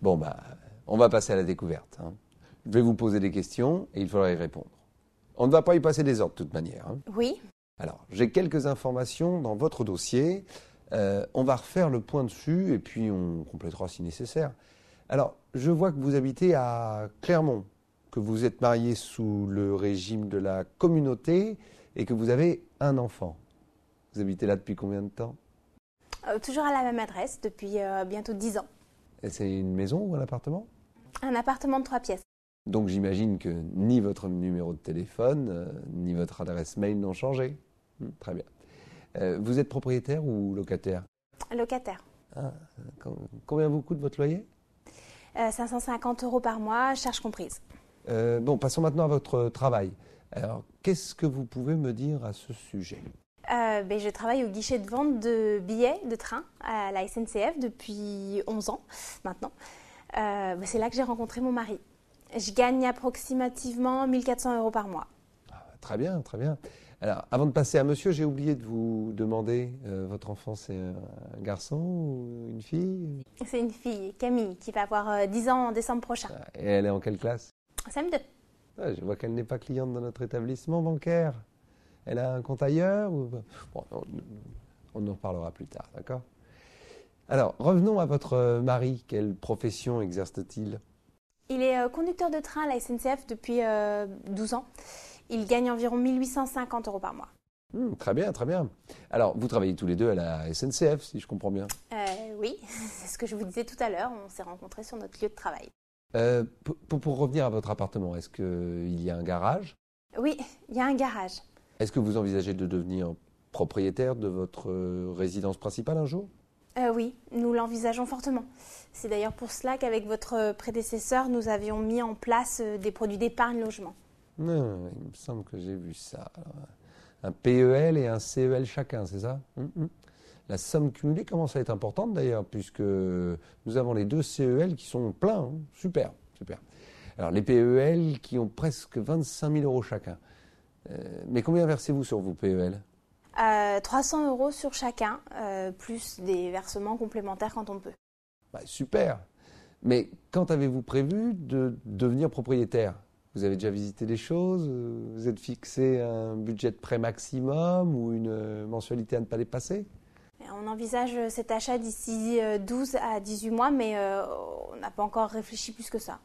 Bon, on va passer à la découverte, hein. Je vais vous poser des questions et il faudra y répondre. On ne va pas y passer des ordres de toute manière, hein. Oui. Alors, j'ai quelques informations dans votre dossier. On va refaire le point dessus et puis on complétera si nécessaire. Alors, je vois que vous habitez à Clermont, que vous êtes marié sous le régime de la communauté et que vous avez un enfant. Vous habitez là depuis combien de temps? Toujours à la même adresse depuis bientôt 10 ans. Et c'est une maison ou un appartement? Un appartement de 3 pièces. Donc j'imagine que ni votre numéro de téléphone, ni votre adresse mail n'ont changé. Très bien. Vous êtes propriétaire ou locataire? Locataire. Ah, combien vous coûte votre loyer? 550 € par mois, charges comprises. Bon, passons maintenant à votre travail. Alors, qu'est-ce que vous pouvez me dire à ce sujet? Je travaille au guichet de vente de billets de train à la SNCF depuis 11 ans maintenant. C'est là que j'ai rencontré mon mari. Je gagne approximativement 1400 € par mois. Ah, très bien, très bien. Alors, avant de passer à monsieur, j'ai oublié de vous demander, votre enfant, c'est un garçon ou une fille? C'est une fille, Camille, qui va avoir 10 ans en décembre prochain. Et elle est en quelle classe? CM2. Ah, je vois qu'elle n'est pas cliente dans notre établissement bancaire. Elle a un compte ailleurs ou... Bon, on en reparlera plus tard, d'accord? Alors, revenons à votre mari. Quelle profession exerce-t-il? Il est conducteur de train à la SNCF depuis 12 ans. Il gagne environ 1850 € par mois. Très bien, très bien. Alors, vous travaillez tous les deux à la SNCF, si je comprends bien. Oui, c'est ce que je vous disais tout à l'heure. On s'est rencontrés sur notre lieu de travail. Pour revenir à votre appartement, est-ce qu'il y a un garage? Oui, il y a un garage. Est-ce que vous envisagez de devenir propriétaire de votre résidence principale un jour? Oui, nous l'envisageons fortement. C'est d'ailleurs pour cela qu'avec votre prédécesseur, nous avions mis en place des produits d'épargne logement. Non, il me semble que j'ai vu ça. Alors, un PEL et un CEL chacun, c'est ça? La somme cumulée commence à être importante d'ailleurs, puisque nous avons les deux CEL qui sont pleins, hein. Super, super. Alors les PEL qui ont presque 25 000 € chacun. Mais combien versez-vous sur vos PEL? 300 € sur chacun, plus des versements complémentaires quand on peut. Super. Mais quand avez-vous prévu de devenir propriétaire? Vous avez déjà visité des choses? Vous êtes fixé un budget de prêt maximum ou une mensualité à ne pas dépasser? On envisage cet achat d'ici 12 à 18 mois, mais on n'a pas encore réfléchi plus que ça.